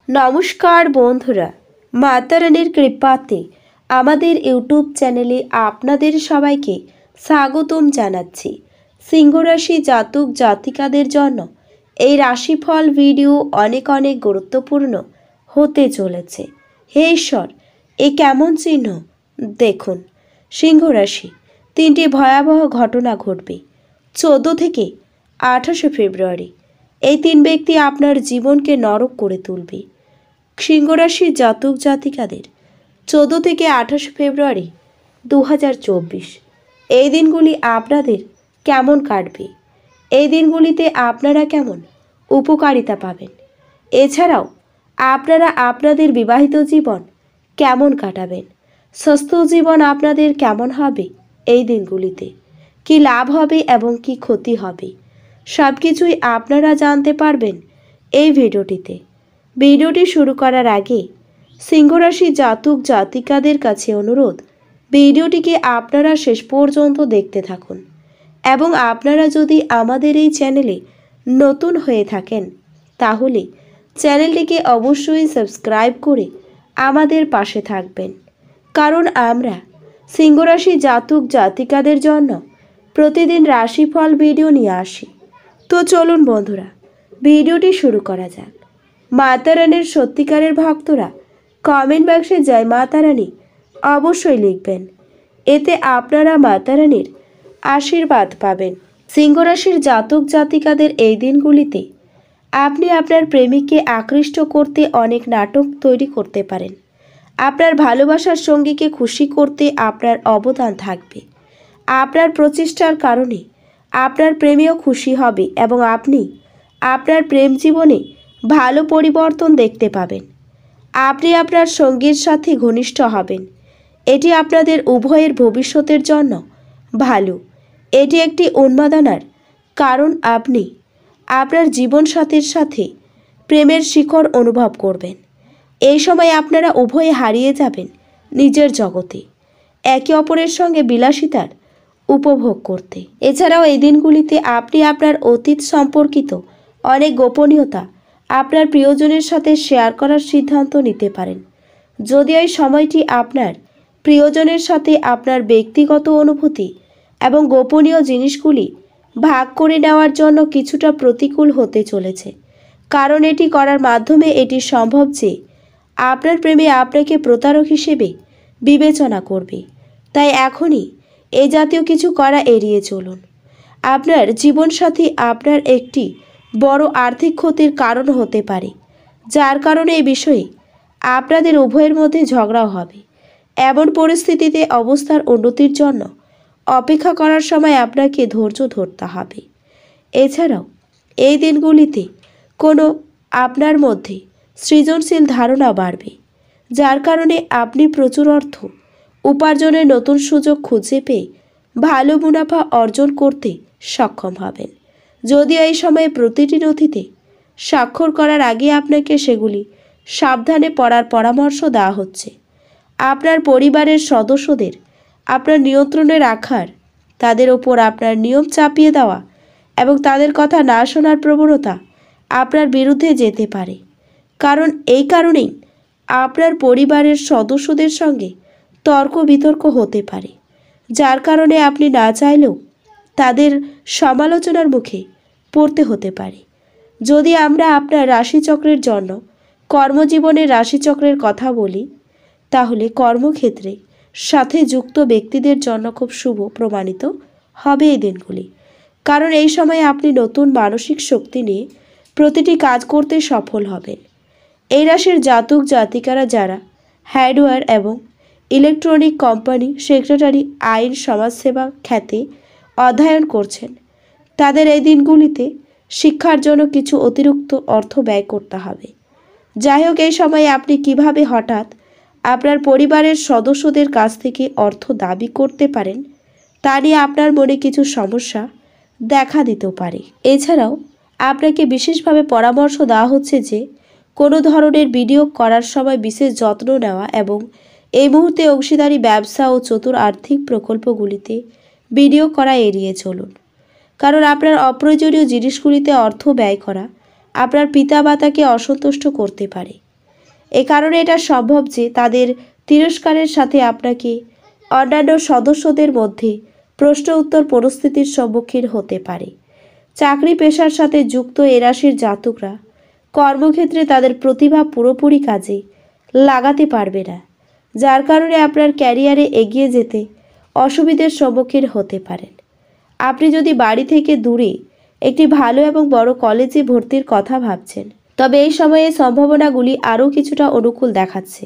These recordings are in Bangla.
নমস্কার বন্ধুরা, মাতা রানীর কৃপাতে আমাদের ইউটিউব চ্যানেলে আপনাদের সবাইকে স্বাগতম জানাচ্ছি। সিংহ রাশি জাতক জাতিকাদের জন্য এই রাশিফল ভিডিও অনেক অনেক গুরুত্বপূর্ণ হতে চলেছে। হে ঈশ্বর, এ কেমন চিহ্ন? দেখুন, সিংহ রাশি, তিনটি ভয়াবহ ঘটনা ঘটবে 14 থেকে 28 ফেব্রুয়ারি। এই তিন ব্যক্তি আপনার জীবনকে নরক করে তুলবে। সিংহ রাশির জাতক জাতিকাদের 14 থেকে 28 ফেব্রুয়ারি 2024 এই দিনগুলি আপনাদের কেমন কাটবে? এই দিনগুলিতে আপনারা কেমন উপকারিতা পাবেন? এছাড়াও আপনারা আপনাদের বিবাহিত জীবন কেমন কাটাবেন? স্বাস্থ্য জীবন আপনাদের কেমন হবে? এই দিনগুলিতে কি লাভ হবে এবং কি ক্ষতি হবে, সব কিছুই আপনারা জানতে পারবেন এই ভিডিওটিতে। ভিডিওটি শুরু করার আগে সিংহ রাশি জাতক জাতিকাদের কাছে অনুরোধ, ভিডিওটিকে আপনারা শেষ পর্যন্ত দেখতে থাকুন এবং আপনারা যদি আমাদের এই চ্যানেলে নতুন হয়ে থাকেন তাহলে চ্যানেলটিকে অবশ্যই সাবস্ক্রাইব করে আমাদের পাশে থাকবেন, কারণ আমরা সিংহ রাশি জাতক জাতিকাদের জন্য প্রতিদিন রাশিফল ভিডিও নিয়ে আসি। তো চলুন বন্ধুরা, ভিডিওটি শুরু করা যাক। মাতা রানীর সত্যিকারের ভক্তরা কমেন্ট বক্সে জয় মাতা রানী অবশ্যই লিখবেন, এতে আপনারা মাতা রানীর আশীর্বাদ পাবেন। সিংহ রাশির জাতক জাতিকাদের এই দিনগুলিতে আপনি আপনার প্রেমিককে আকৃষ্ট করতে অনেক নাটক তৈরি করতে পারেন। আপনার ভালোবাসার সঙ্গীকে খুশি করতে আপনার অবদান থাকবে। আপনার প্রচেষ্টার কারণে আপনার প্রেমেও খুশি হবে এবং আপনি আপনার প্রেম জীবনে ভালো পরিবর্তন দেখতে পাবেন। আপনি আপনার সঙ্গীর সাথে ঘনিষ্ঠ হবেন। এটি আপনাদের উভয়ের ভবিষ্যতের জন্য ভালো। এটি একটি উন্মাদনার কারণ আপনি আপনার জীবনসাথীর সাথে প্রেমের শিখর অনুভব করবেন। এই সময় আপনারা উভয়ে হারিয়ে যাবেন নিজের জগতে, একে অপরের সঙ্গে বিলাসিতার উপভোগ করতে। এছাড়াও এই দিনগুলিতে আপনি আপনার অতীত সম্পর্কিত অনেক গোপনীয়তা আপনার প্রিয়জনের সাথে শেয়ার করার সিদ্ধান্ত নিতে পারেন। যদিও এই সময়টি আপনার প্রিয়জনের সাথে আপনার ব্যক্তিগত অনুভূতি এবং গোপনীয় জিনিসগুলি ভাগ করে নেওয়ার জন্য কিছুটা প্রতিকূল হতে চলেছে, কারণ এটি করার মাধ্যমে এটি সম্ভব যে আপনার প্রেমে আপনাকে প্রতারক হিসেবে বিবেচনা করবে। তাই এখনই এই জাতীয় কিছু করা এড়িয়ে চলুন। আপনার জীবনসাথী আপনার একটি বড় আর্থিক ক্ষতির কারণ হতে পারে, যার কারণে এই বিষয়ে আপনাদের উভয়ের মধ্যে ঝগড়াও হবে। এমন পরিস্থিতিতে অবস্থার উন্নতির জন্য অপেক্ষা করার সময় আপনাকে ধৈর্য ধরতে হবে। এছাড়াও এই দিনগুলিতে আপনার মধ্যে সৃজনশীল ধারণা বাড়বে, যার কারণে আপনি প্রচুর অর্থ উপার্জনের নতুন সুযোগ খুঁজে পেয়ে ভালো মুনাফা অর্জন করতে সক্ষম হবেন। যদিও এই সময়ে প্রতিটি নথিতে স্বাক্ষর করার আগে আপনাকে সেগুলি সাবধানে পড়ার পরামর্শ দেওয়া হচ্ছে। আপনার পরিবারের সদস্যদের আপনার নিয়ন্ত্রণে রাখার, তাদের ওপর আপনার নিয়ম চাপিয়ে দেওয়া এবং তাদের কথা না শোনার প্রবণতা আপনার বিরুদ্ধে যেতে পারে, কারণ এই কারণেই আপনার পরিবারের সদস্যদের সঙ্গে তর্ক বিতর্ক হতে পারে, যার কারণে আপনি না চাইলেও তাদের সমালোচনার মুখে পড়তে হতে পারে। যদি আমরা আপনার রাশিচক্রের জন্য কর্মজীবনের রাশিচক্রের কথা বলি, তাহলে কর্মক্ষেত্রে সাথে যুক্ত ব্যক্তিদের জন্য খুব শুভ প্রমাণিত হবে এই দিনগুলি, কারণ এই সময় আপনি নতুন মানসিক শক্তি নিয়ে প্রতিটি কাজ করতে সফল হবেন। এই রাশির জাতক জাতিকারা যারা হার্ডওয়্যার এবং ইলেকট্রনিক কোম্পানি, সেক্রেটারি, আইন, সমাজসেবা খাতে অধ্যয়ন করছেন, তাদের এই দিনগুলিতে শিক্ষার জন্য কিছু অতিরিক্ত অর্থ ব্যয় করতে হবে। যাই হোক, এই সময়ে আপনি কিভাবে হঠাৎ আপনার পরিবারের সদস্যদের কাছ থেকে অর্থ দাবি করতে পারেন তা নিয়ে আপনার মনে কিছু সমস্যা দেখা দিতে পারে। এছাড়াও আপনাকে বিশেষভাবে পরামর্শ দেওয়া হচ্ছে যে কোনো ধরনের বিনিয়োগ করার সময় বিশেষ যত্ন নেওয়া এবং এই মুহূর্তে অংশীদারি ব্যবসা ও চতুর আর্থিক প্রকল্পগুলিতে বিনিয়োগ করা এড়িয়ে চলুন, কারণ আপনার অপ্রয়োজনীয় জিনিসগুলিতে অর্থ ব্যয় করা আপনার পিতামাতাকে অসন্তুষ্ট করতে পারে। এ কারণে এটা সম্ভব যে তাদের তিরস্কারের সাথে আপনাকে অন্যান্য সদস্যদের মধ্যে প্রশ্ন উত্তর পরিস্থিতির সম্মুখীন হতে পারে। চাকরি পেশার সাথে যুক্ত এ রাশির জাতকরা কর্মক্ষেত্রে তাদের প্রতিভা পুরোপুরি কাজে লাগাতে পারবে না, যার কারণে আপনার ক্যারিয়ারে এগিয়ে যেতে অসুবিধার সম্মুখীন হতে পারেন। আপনি যদি বাড়ি থেকে দূরে একটি ভালো এবং বড় কলেজে ভর্তির কথা ভাবছেন, তবে এই সময়ে সম্ভাবনাগুলি আরও কিছুটা অনুকূল দেখাচ্ছে।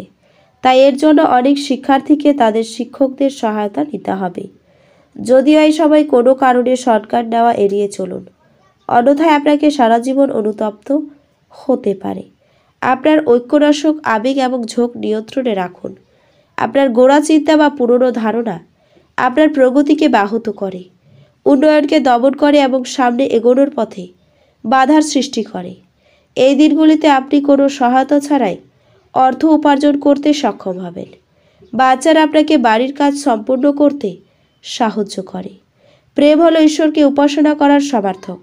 তাই এর জন্য অনেক শিক্ষার্থীকে তাদের শিক্ষকদের সহায়তা নিতে হবে। যদিও এই সময় কোনো কারণে শর্টকাট নেওয়া এড়িয়ে চলুন, অন্যথায় আপনাকে সারা জীবন অনুতপ্ত হতে পারে। আপনার ঐক্যনাশক আবেগ এবং ঝোঁক নিয়ন্ত্রণে রাখুন। আপনার গোড়া চিন্তা বা পুরনো ধারণা আপনার প্রগতিকে ব্যাহত করে, উন্নয়নকে দমন করে এবং সামনে এগোনোর পথে বাধার সৃষ্টি করে। এই দিনগুলিতে আপনি কোনো সহায়তা ছাড়াই অর্থ উপার্জন করতে সক্ষম হবেন। বাচ্চারা আপনাকে বাড়ির কাজ সম্পূর্ণ করতে সাহায্য করে। প্রেম হলো ঈশ্বরকে উপাসনা করার সমার্থক।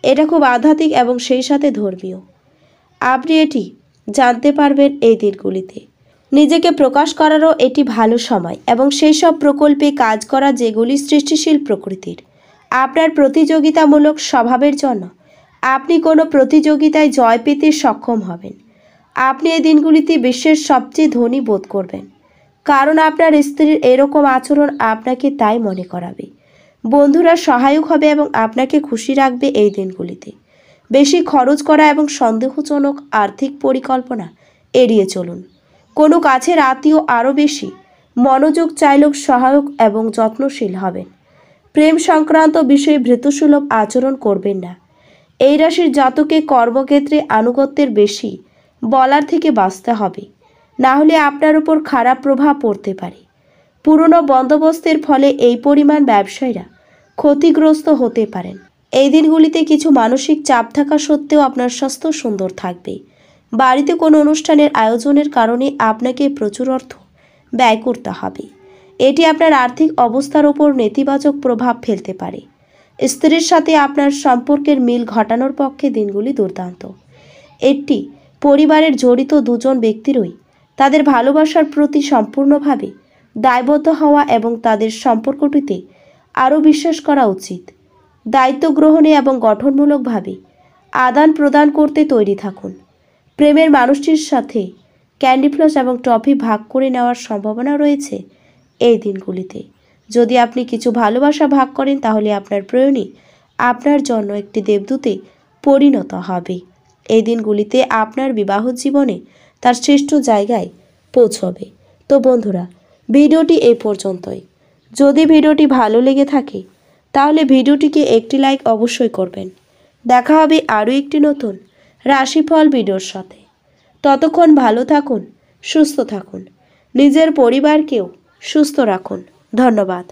এটা খুব আধ্যাত্মিক এবং সেই সাথে ধর্মীয়। আপনি এটি জানতে পারবেন এই দিনগুলিতে। নিজেকে প্রকাশ করারও এটি ভালো সময় এবং সেই সব প্রকল্পে কাজ করা যেগুলি সৃষ্টিশীল প্রকৃতির। আপনার প্রতিযোগিতামূলক স্বভাবের জন্য আপনি কোনো প্রতিযোগিতায় জয় পেতে সক্ষম হবেন। আপনি এই দিনগুলিতে বিশ্বের সবচেয়ে ধনী বোধ করবেন, কারণ আপনার স্ত্রীর এরকম আচরণ আপনাকে তাই মনে করাবে। বন্ধুরা সহায়ক হবে এবং আপনাকে খুশি রাখবে এই দিনগুলিতে। বেশি খরচ করা এবং সন্দেহজনক আর্থিক পরিকল্পনা এড়িয়ে চলুন। কোনো কাছের আত্মীয় আরও বেশি মনোযোগ চাইলেও সহায়ক এবং যত্নশীল হবেন। প্রেম সংক্রান্ত বিষয়ে ভীতুসুলভ আচরণ করবেন না। এই রাশির জাতকে কর্মক্ষেত্রে আনুগত্যের বেশি বলার থেকে বাঁচতে হবে, না হলে আপনার উপর খারাপ প্রভাব পড়তে পারে। পুরনো বন্দোবস্তের ফলে এই পরিমাণ ব্যবসায়ীরা ক্ষতিগ্রস্ত হতে পারেন। এই দিনগুলিতে কিছু মানসিক চাপ থাকা সত্ত্বেও আপনার স্বাস্থ্য সুন্দর থাকবে। বাড়িতে কোনো অনুষ্ঠানের আয়োজনের কারণে আপনাকে প্রচুর অর্থ ব্যয় করতে হবে। এটি আপনার আর্থিক অবস্থার ওপর নেতিবাচক প্রভাব ফেলতে পারে। স্ত্রীর সাথে আপনার সম্পর্কের মিল ঘটানোর পক্ষে দিনগুলি দুর্দান্ত। এটি পরিবারের জড়িত দুজন ব্যক্তিরই তাদের ভালোবাসার প্রতি সম্পূর্ণভাবে দায়বদ্ধ হওয়া এবং তাদের সম্পর্কটিতে আরও বিশ্বাস করা উচিত। দায়িত্ব গ্রহণে এবং গঠনমূলকভাবে আদান প্রদান করতে তৈরি থাকুন। প্রেমের মানুষটির সাথে ক্যান্ডি ফ্লস এবং টফি ভাগ করে নেওয়ার সম্ভাবনা রয়েছে এই দিনগুলিতে। যদি আপনি কিছু ভালোবাসা ভাগ করেন, তাহলে আপনার প্রেয়নী আপনার জন্য একটি দেবদূতে পরিণত হবে। এই দিনগুলিতে আপনার বিবাহ জীবনে তার শ্রেষ্ঠ জায়গায় পৌঁছবে। তো বন্ধুরা, ভিডিওটি এই পর্যন্তই। যদি ভিডিওটি ভালো লেগে থাকে তাহলে ভিডিওটিকে একটি লাইক অবশ্যই করবেন। দেখা হবে আরও একটি নতুন রাশিফল ভিডিওর সাথে। ততক্ষণ ভালো থাকুন, সুস্থ থাকুন, নিজের পরিবারকেও সুস্থ রাখুন। ধন্যবাদ।